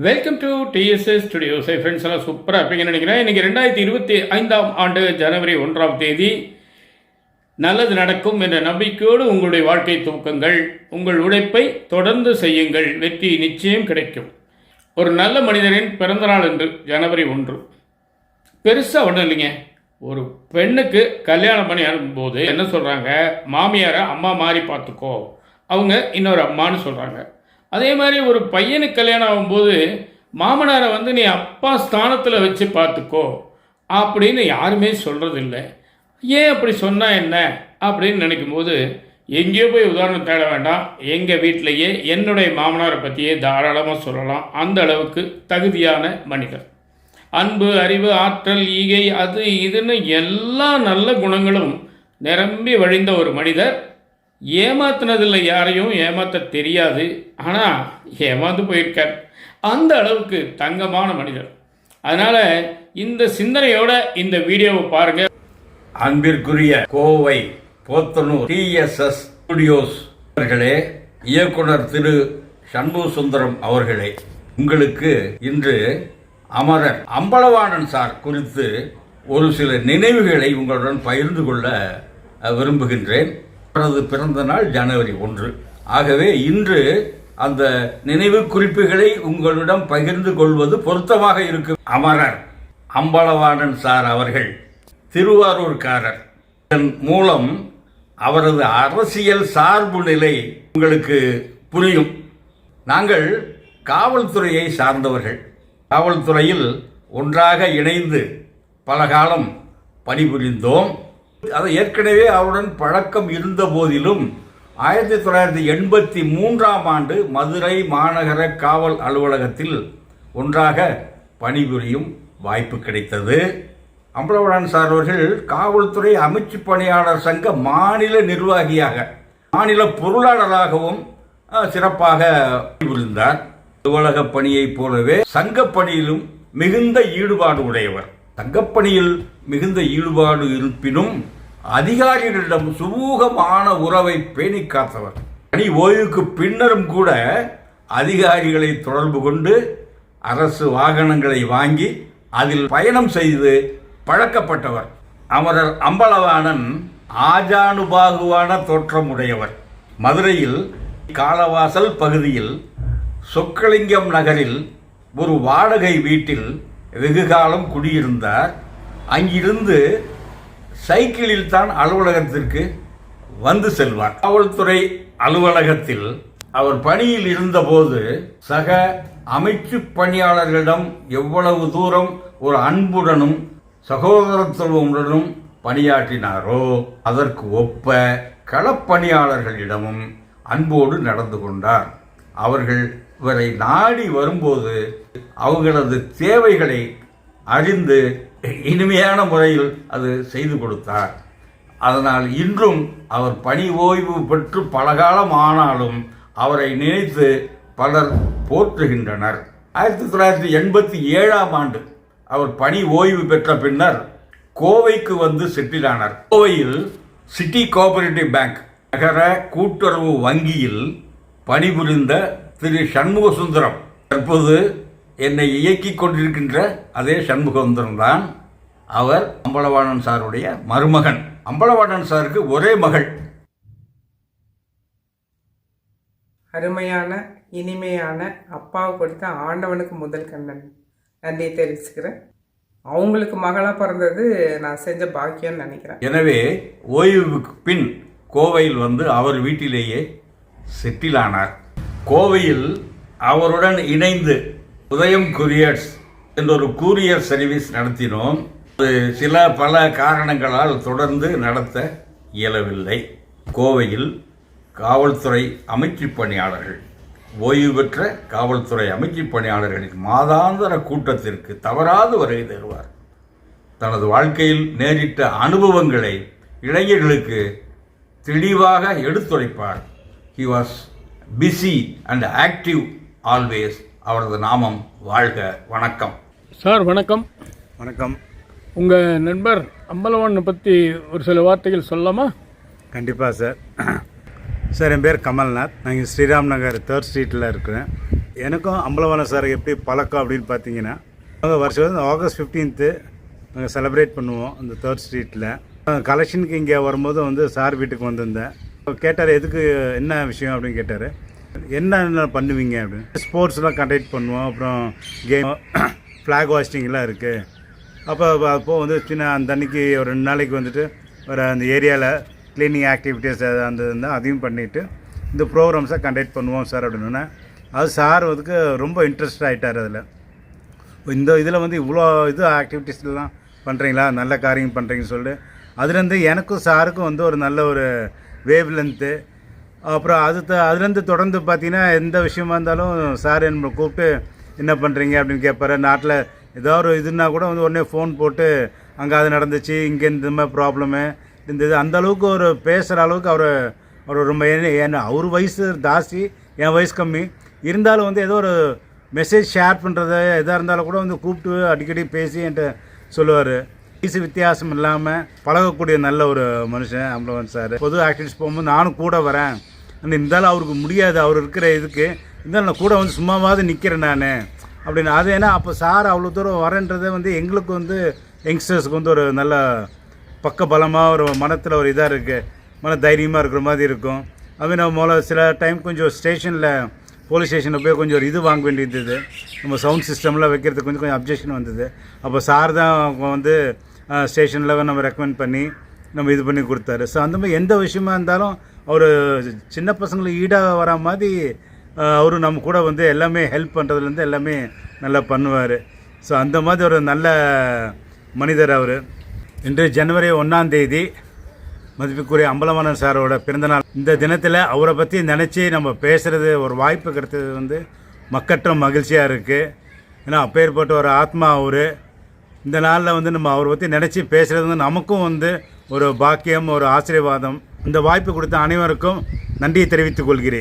Welcome to TDS studios. Friends எல்லாம் சூப்பராக இருப்பீங்கன்னு நினைக்கிறேன். இன்றைக்கி 2025ஆம் ஆண்டு ஜனவரி 1ஆம் தேதி. நல்லது நடக்கும் என்ற நம்பிக்கையோடு உங்களுடைய வாழ்க்கை துவக்குங்கள். உங்கள் உழைப்பை தொடர்ந்து செய்யுங்கள். வெற்றி நிச்சயம் கிடைக்கும். ஒரு நல்ல மனிதரின் பிறந்தநாள் என்று ஜனவரி 1. பெருசாக ஒன்றும் இல்லைங்க. ஒரு பெண்ணுக்கு கல்யாணம் பண்ணி அனுப்பும்போது என்ன சொல்கிறாங்க, மாமியாரை அம்மா மாதிரி பார்த்துக்கோ, அவங்க இன்னொரு அம்மானு சொல்கிறாங்க. அதே மாதிரி ஒரு பையனுக்கு கல்யாணம் ஆகும்போது மாமனாரை நீ அப்பா ஸ்தானத்தில் வச்சு பார்த்துக்கோ அப்படின்னு யாருமே சொல்கிறதில்லை. ஏன் அப்படி சொன்னால் என்ன அப்படின்னு நினைக்கும் போது எங்கேயோ போய் உதாரணம் தேட வேண்டாம். எங்கள் வீட்டிலையே என்னுடைய மாமனாரை பற்றியே தாராளமாக சொல்லலாம். அந்த அளவுக்கு தகுதியான மனிதர். அன்பு, அறிவு, ஆற்றல், ஈகை, அது இதுன்னு எல்லா நல்ல குணங்களும் நிரம்பி வழிந்த ஒரு மனிதர். ஏமாத்தினதில்லை, யாரையும் ஏமாற்ற தெரியாது, ஆனால் ஏமாந்து போயிருக்கார். அந்த அளவுக்கு தங்கமான மனிதர். அதனால் இந்த சிந்தனையோட இந்த வீடியோவை பாருங்க. அன்பிற்குரிய கோவை போத்தனூர் டிஎஸ்எஸ் ஸ்டுடியோஸ் அவர்களே, இயக்குனர் திரு சண்முக சுந்தரம் அவர்களே, உங்களுக்கு இன்று அமரர் அம்பலவாணன் சார் குறித்து ஒரு சில நினைவுகளை உங்களுடன் பகிர்ந்து கொள்ள விரும்புகின்றேன். அவரது பிறந்த நாள் ஜனவரி 1. ஆகவே இன்று அந்த நினைவு குறிப்புகளை உங்களிடம் பகிர்ந்து கொள்வது பொருத்தமாக இருக்கும். அமரர் அம்பலவாணன் சார் அவர்கள் திருவாரூர்காரர். இதன் மூலம் அவரது அரசியல் சார்பு நிலை உங்களுக்கு புரியும். நாங்கள் காவல்துறையை சார்ந்தவர்கள். காவல்துறையில் ஒன்றாக இணைந்து பல காலம் பணிபுரிந்தோம். அது ஏற்கனவே அவருடன் பழக்கம் இருந்த போதிலும் 1983ஆம் ஆண்டு மதுரை மாநகர காவல் அலுவலகத்தில் ஒன்றாக பணிபுரியும் வாய்ப்பு கிடைத்தது. அம்பலவாணன் சார் அவர்கள் காவல்துறை அமைச்சு பணியாளர் சங்க மாநில நிர்வாகியாக, மாநில பொருளாளராகவும் சிறப்பாக பணிபுரிந்தார். அலுவலக பணியைப் போலவே சங்கப்பணியிலும் மிகுந்த ஈடுபாடு உடையவர். சங்கப்பணியில் மிகுந்த ஈடுபாடு இருப்பினும் அதிகாரிகளிடம் சுமூகமான உறவை பேணி காத்தவர். பணி ஓய்வுக்கு பின்னரும் கூட அதிகாரிகளை தொடர்பு கொண்டு அரசு வாகனங்களை வாங்கி அதில் பயணம் செய்து பழக்கப்பட்டவர். அமரர் அம்பலவாணன் ஆஜானுபாகுவான தோற்றமுடையவர். மதுரையில் காலவாசல் பகுதியில் சொக்கலிங்கம் நகரில் ஒரு வாடகை வீட்டில் வெகுகாலம் குடியிருந்தார். அங்கிருந்து சைக்கிளில் தான் அலுவலகத்திற்கு வந்து செல்வார். காவல்துறை அலுவலகத்தில் அவர் பணியில் இருந்தபோது சக அமைச்சு பணியாளர்களிடம் எவ்வளவு தூரம் ஒரு அன்புடனும் சகோதரத்துவமுடனும் பணியாற்றினாரோ அதற்கு ஒப்ப களப்பணியாளர்களிடமும் அன்போடு நடந்து கொண்டார். அவர்கள் இவரை நாடி வரும்போது அவர்களது தேவைகளை அறிந்து இனிமையான முறையில் அது செய்து கொடுத்தார். அதனால் இன்றும் அவர் பணி ஓய்வு பெற்று பலகாலம் ஆனாலும் அவரை நினைத்து பலர் போற்றுகின்றனர். 1987ஆம் ஆண்டு அவர் பணி ஓய்வு பெற்ற பின்னர் கோவைக்கு வந்து செட்டிலானார். கோவையில் சிட்டி கோஆபரேட்டிவ் பேங்க் நகர கூட்டுறவு வங்கியில் பணிபுரிந்த திரு சண்முக சுந்தரம், தற்போது என்னை இயக்கிக் கொண்டிருக்கின்ற அதே சண்முக சுந்தரம் தான். அவர் அம்பலவாணன் சாருடைய மருமகன். அம்பலவாணன் சாருக்கு ஒரே மகள். அருமையான இனிமையான அப்பாவை கொடுத்த ஆண்டவனுக்கு முதல் கண்ணன் நன்றியை தெரிவிச்சுக்கிறேன். அவங்களுக்கு மகளாக பிறந்தது நான் செஞ்ச பாக்கியம்னு நினைக்கிறேன். எனவே ஓய்வுக்கு பின் கோவையில் வந்து அவர் வீட்டிலேயே செட்டிலானார். கோவையில் அவருடன் இணைந்து உதயம் கூரியர்ஸ் என்ற ஒரு கூரியர் சர்வீஸ் நடத்தினோம். பல காரணங்களால் தொடர்ந்து நடத்த இயலவில்லை. கோவையில் காவல்துறை அமைச்சு பணியாளர்கள், ஓய்வு பெற்ற காவல்துறை அமைச்சு பணியாளர்களின் மாதாந்திர கூட்டத்திற்கு தவறாது வருகை தருவார். தனது வாழ்க்கையில் நேரிட்ட அனுபவங்களை இளைஞர்களுக்கு தெளிவாக எடுத்துரைப்பார். He was busy and active always. அவரது நாமம் வாழ்க. வணக்கம் சார். வணக்கம். வணக்கம். உங்கள் நண்பர் அம்பலவாணனை பற்றி ஒரு சில வார்த்தைகள் சொல்லலாமா? கண்டிப்பாக சார். சார், என் பேர் கமல்நாத். நான் இங்கே ஸ்ரீராம் நகர் 3rd ஸ்ட்ரீட்டில் இருக்கிறேன். எனக்கும் அம்பலவாணன் சார் எப்படி பழக்கம் அப்படின்னு பார்த்தீங்கன்னா, நாங்கள் வருஷம் ஆகஸ்ட் 15th நாங்கள் செலிப்ரேட் பண்ணுவோம் அந்த 3rd ஸ்ட்ரீட்டில். கலெக்ஷனுக்கு இங்கே வரும்போது வந்து சார் வீட்டுக்கு வந்திருந்தேன். கேட்டார் எதுக்கு என்ன விஷயம் அப்படின்னு கேட்டார். என்ன பண்ணுவீங்க அப்படின்னு. ஸ்போர்ட்ஸ்லாம் கண்டக்ட் பண்ணுவோம், அப்புறம் கேம் ஃப்ளாக் ஹாஸ்டிங்லாம் இருக்குது. அப்போது வந்து சின்ன அந்த அன்றைக்கி ஒரு 2 நாளைக்கு வந்துட்டு ஒரு அந்த ஏரியாவில் க்ளீனிங் ஆக்டிவிட்டீஸ் அந்த இருந்தால் அதையும் பண்ணிவிட்டு இந்த ப்ரோக்ராம்ஸை கண்டக்ட் பண்ணுவோம் சார் அப்படின்னா, அது சார் அதுக்கு ரொம்ப இன்ட்ரெஸ்ட் ஆகிட்டார். அதில் இந்த இதில் வந்து இவ்வளோ இது ஆக்டிவிட்டீஸ்லாம் பண்ணுறீங்களா, நல்ல காரியம் பண்ணுறீங்கன்னு சொல்லிட்டு அதுலேருந்து எனக்கும் சாருக்கும் வந்து ஒரு நல்ல ஒரு வேவ் லென்த்து. அப்புறம் அதுலேருந்து தொடர்ந்து பார்த்தீங்கன்னா எந்த விஷயமா இருந்தாலும் சார் என்ன கூப்பிட்டு என்ன பண்ணுறீங்க அப்படின்னு கேட்பாரு. நாட்டில் ஏதோ ஒரு இதுன்னா கூட வந்து உடனே ஃபோன் போட்டு அங்கே அது நடந்துச்சு, இங்கே இந்த மாதிரி ப்ராப்ளமு இந்த இது அந்தளவுக்கு ஒரு பேசுகிற அளவுக்கு அவர் ரொம்ப ஏன்னா அவர் வயசு ஜாஸ்தி, என் வயசு கம்மி இருந்தாலும் வந்து ஏதோ ஒரு மெசேஜ் ஷேர் பண்ணுறது எதாக இருந்தாலும் கூட வந்து கூப்பிட்டு அடிக்கடி பேசி என்கிட்ட சொல்லுவார். வயசு வித்தியாசம் இல்லாமல் பழகக்கூடிய நல்ல ஒரு மனுஷன் அம்பலவாணன் சார். பொது ஆக்டிவிட்டிஸ் போகும்போது நானும் கூட வரேன், இருந்தாலும் அவருக்கு முடியாது, அவர் இருக்கிற இதுக்கு இருந்தாலும் நான் கூட வந்து சும்மாவாவது நிற்கிறேன் நான் அப்படின்னு. அது ஏன்னா அப்போ சார் அவ்வளோ தூரம் வரேன்றதை வந்து எங்களுக்கு வந்து யங்ஸ்டர்ஸுக்கு வந்து ஒரு நல்ல பக்க பலமாக ஒரு மனத்தில் ஒரு இதாக இருக்குது, மன தைரியமாக இருக்கிற மாதிரி இருக்கும். அதுமாதிரி நம்ம சில டைம் கொஞ்சம் ஸ்டேஷனில் போலீஸ் ஸ்டேஷனில் போய் கொஞ்சம் ஒரு இது வாங்க வேண்டியது, நம்ம சவுண்ட் சிஸ்டம்லாம் வைக்கிறதுக்கு கொஞ்சம் அப்ஜெக்ஷன் வந்தது. அப்போ சார் தான் வந்து ஸ்டேஷனில் நம்ம ரெக்கமெண்ட் பண்ணி நம்ம இது பண்ணி கொடுத்தாரு. ஸோ அந்த மாதிரி எந்த விஷயமா இருந்தாலும் அவர் சின்ன பசங்களுக்கு ஈடாக வர மாதிரி அவரு நம்ம கூட வந்து எல்லாமே ஹெல்ப் பண்ணுறதுலேருந்து எல்லாமே நல்லா பண்ணுவார். ஸோ அந்த மாதிரி ஒரு நல்ல மனிதர் அவர். இன்று ஜனவரி 1ஆம் தேதி மதிப்புக்குரிய அம்பலவாணன் சாரோட பிறந்தநாள். இந்த தினத்தில் அவரை பற்றி நினச்சி நம்ம பேசுகிறது ஒரு வாய்ப்பு கிடைத்தது வந்து மக்கற்ற மகிழ்ச்சியாக இருக்குது. ஏன்னா அப்பேற்பட்ட ஒரு ஆத்மா அவர். இந்த நாளில் வந்து நம்ம அவரை பற்றி நினச்சி பேசுகிறது வந்து நமக்கும் வந்து ஒரு பாக்கியம், ஒரு ஆசீர்வாதம். இந்த வாய்ப்பு கொடுத்த அனைவருக்கும் நன்றியை தெரிவித்துக் கொள்கிறேன்.